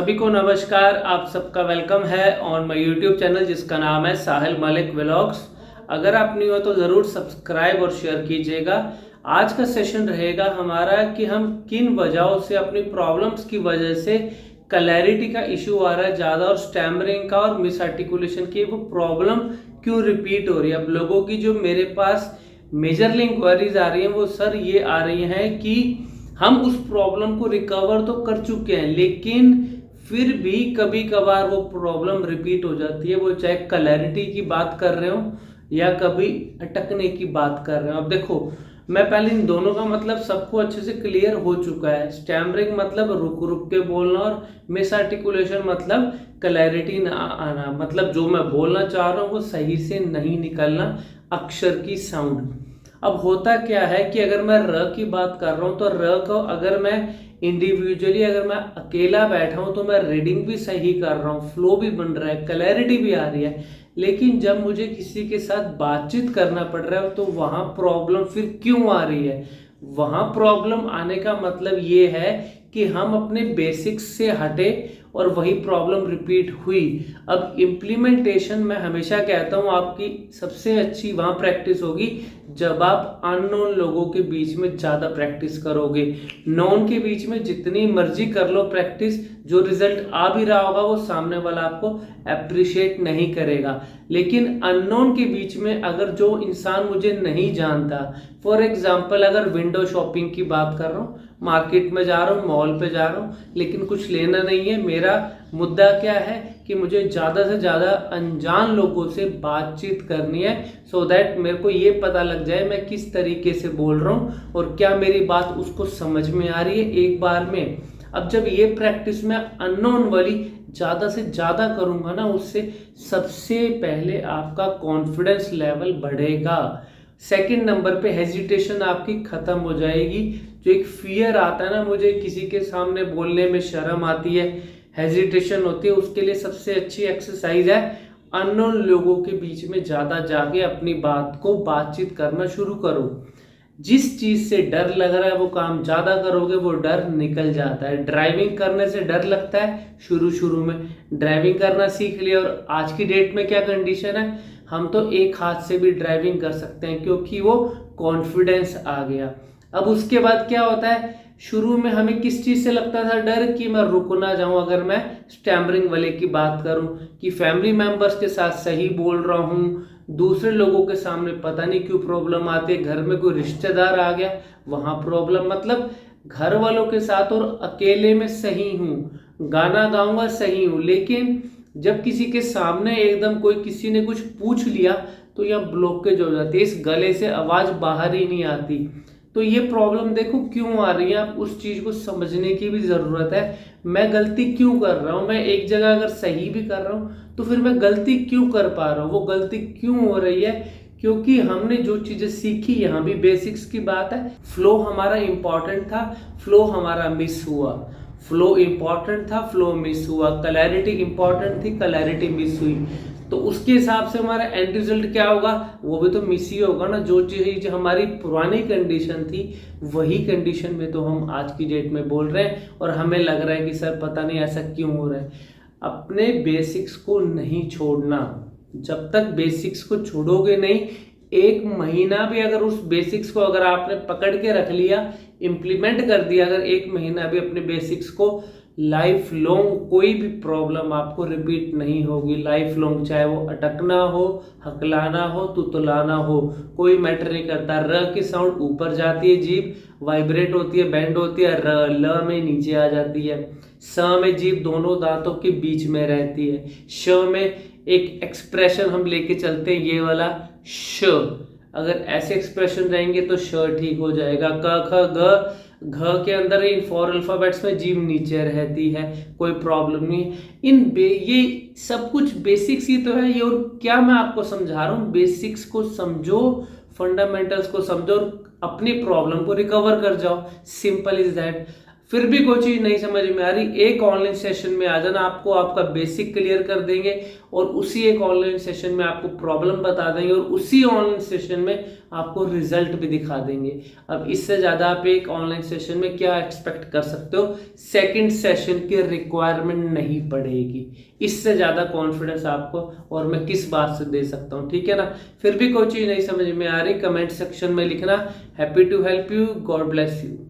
सभी को नमस्कार। आप सबका वेलकम है ऑन माय यूट्यूब चैनल जिसका नाम है साहिल मलिक व्लॉग्स। अगर आप न्यू हो तो ज़रूर सब्सक्राइब और शेयर कीजिएगा। आज का सेशन रहेगा हमारा कि हम किन वजहों से अपनी प्रॉब्लम्स की वजह से क्लैरिटी का इशू आ रहा है ज़्यादा और स्टैमरिंग का और मिस आर्टिकुलेशन की वो प्रॉब्लम क्यों रिपीट हो रही है। अब लोगों की जो मेरे पास मेजरली इंक्वायरीज आ रही हैं वो सर ये आ रही हैं कि हम उस प्रॉब्लम को रिकवर तो कर चुके हैं लेकिन फिर भी कभी कभार वो प्रॉब्लम रिपीट हो जाती है। वो चाहे क्लैरिटी की बात कर रहे हो या कभी अटकने की बात कर रहे हो। अब देखो, मैं पहले इन दोनों का मतलब सबको अच्छे से क्लियर हो चुका है। स्टैमरिंग मतलब रुक रुक के बोलना और मिस आर्टिकुलेशन मतलब क्लैरिटी ना आना, मतलब जो मैं बोलना चाह रहा हूँ वो सही से नहीं निकलना, अक्षर की साउंड। अब होता क्या है कि अगर मैं र की बात कर रहा हूँ तो र को अगर मैं इंडिविजुअली अगर मैं अकेला बैठा हूँ तो मैं रीडिंग भी सही कर रहा हूँ, फ्लो भी बन रहा है, क्लैरिटी भी आ रही है। लेकिन जब मुझे किसी के साथ बातचीत करना पड़ रहा है तो वहाँ प्रॉब्लम फिर क्यों आ रही है। वहाँ प्रॉब्लम आने का मतलब ये है कि हम अपने बेसिक्स से हटे और वही प्रॉब्लम रिपीट हुई। अब इम्प्लीमेंटेशन मैं हमेशा कहता हूँ आपकी सबसे अच्छी वहाँ प्रैक्टिस होगी जब आप अननोन लोगों के बीच में ज़्यादा प्रैक्टिस करोगे। नोन के बीच में जितनी मर्जी कर लो प्रैक्टिस, जो रिजल्ट आ भी रहा होगा वो सामने वाला आपको अप्रिशिएट नहीं करेगा। लेकिन अननोन के बीच में अगर जो इंसान मुझे नहीं जानता, फॉर एग्जाम्पल अगर विंडो शॉपिंग की बात कर रहा हूँ, मार्केट में जा रहा हूँ, मॉल पे जा रहा हूँ, लेकिन कुछ लेना नहीं है, मेरा मुद्दा क्या है कि मुझे ज़्यादा से ज़्यादा अनजान लोगों से बातचीत करनी है सो दैट मेरे को ये पता लग जाए मैं किस तरीके से बोल रहा हूँ और क्या मेरी बात उसको समझ में आ रही है एक बार में। अब जब ये प्रैक्टिस मैं अननोन वाली ज़्यादा से ज़्यादा करूँगा ना, उससे सबसे पहले आपका कॉन्फिडेंस लेवल बढ़ेगा। सेकंड नंबर पे हेजिटेशन आपकी खत्म हो जाएगी। जो एक फियर आता है ना, मुझे किसी के सामने बोलने में शर्म आती है, हेजिटेशन होती है, उसके लिए सबसे अच्छी एक्सरसाइज है अननोन लोगों के बीच में ज़्यादा जाके अपनी बात को बातचीत करना शुरू करो। जिस चीज से डर लग रहा है वो काम ज्यादा करोगे वो डर निकल जाता है। ड्राइविंग करने से डर लगता है शुरू शुरू में, ड्राइविंग करना सीख लिया और आज की डेट में क्या कंडीशन है, हम तो एक हाथ से भी ड्राइविंग कर सकते हैं क्योंकि वो कॉन्फिडेंस आ गया। अब उसके बाद क्या होता है, शुरू में हमें किस चीज से लगता था डर कि मैं रुक ना जाऊं। अगर मैं स्टैमरिंग वाले की बात करूं कि फैमिली मेंबर्स के साथ सही बोल रहा हूं, दूसरे लोगों के सामने पता नहीं क्यों प्रॉब्लम आती है, घर में कोई रिश्तेदार आ गया वहां प्रॉब्लम, मतलब घर वालों के साथ और अकेले में सही हूं, गाना गाऊंगा सही हूं, लेकिन जब किसी के सामने एकदम कोई किसी ने कुछ पूछ लिया तो यह ब्लॉकेज हो जाती है, इस गले से आवाज बाहर ही नहीं आती। तो ये प्रॉब्लम देखो क्यों आ रही है, आप उस चीज को समझने की भी जरूरत है। मैं गलती क्यों कर रहा हूं, मैं एक जगह अगर सही भी कर रहा हूं तो फिर मैं गलती क्यों कर पा रहा हूँ, वो गलती क्यों हो रही है, क्योंकि हमने जो चीजें सीखी, यहाँ भी बेसिक्स की बात है। फ्लो हमारा इंपॉर्टेंट था, फ्लो हमारा मिस हुआ, फ्लो इंपॉर्टेंट था, फ्लो मिस हुआ, क्लैरिटी इंपॉर्टेंट थी, क्लैरिटी मिस हुई, तो उसके हिसाब से हमारा एंड रिजल्ट क्या होगा, वो भी तो मिस ही होगा ना। जो चीज हमारी पुरानी कंडीशन थी वही कंडीशन में तो हम आज की डेट में बोल रहे हैं और हमें लग रहा है कि सर पता नहीं ऐसा क्यों हो रहा है। अपने बेसिक्स को नहीं छोड़ना, जब तक बेसिक्स को छोड़ोगे नहीं, एक महीना भी अगर उस बेसिक्स को अगर आपने पकड़ के रख लिया, इम्प्लीमेंट कर दिया, अगर एक महीना भी अपने बेसिक्स को, लाइफ लॉन्ग कोई भी प्रॉब्लम आपको रिपीट नहीं होगी। लाइफ लॉन्ग चाहे वो अटकना हो, हकलाना हो, तुतलाना हो, कोई मैटर नहीं करता। र की साउंड ऊपर जाती है, जीभ वाइब्रेट होती है, बेंड होती है, र ल में नीचे आ जाती है, स में जीभ दोनों दांतों के बीच में रहती है, श में एक एक्सप्रेशन हम लेके चलते हैं ये वाला श, अगर ऐसे एक्सप्रेशन रहेंगे तो श ठीक हो जाएगा। क ख ग, घ के अंदर इन फोर अल्फाबेट्स में जीभ नीचे रहती है, कोई प्रॉब्लम नहीं। ये सब कुछ बेसिक्स ही तो है ये, और क्या मैं आपको समझा रहा हूँ, बेसिक्स को समझो, फंडामेंटल्स को समझो और अपनी प्रॉब्लम को रिकवर कर जाओ, सिंपल इज दैट। फिर भी कोई चीज़ नहीं समझ में आ रही, एक ऑनलाइन सेशन में आ जाना, आपको आपका बेसिक क्लियर कर देंगे और उसी एक ऑनलाइन सेशन में आपको प्रॉब्लम बता देंगे और उसी ऑनलाइन सेशन में आपको रिजल्ट भी दिखा देंगे। अब इससे ज़्यादा आप एक ऑनलाइन सेशन में क्या एक्सपेक्ट कर सकते हो? सेकंड सेशन की रिक्वायरमेंट नहीं पड़ेगी। इससे ज़्यादा कॉन्फिडेंस आपको और मैं किस बात से दे सकता हूँ, ठीक है ना। फिर भी कोई चीज़ नहीं समझ में आ रही, कमेंट सेक्शन में लिखना। Happy to help you, God bless you.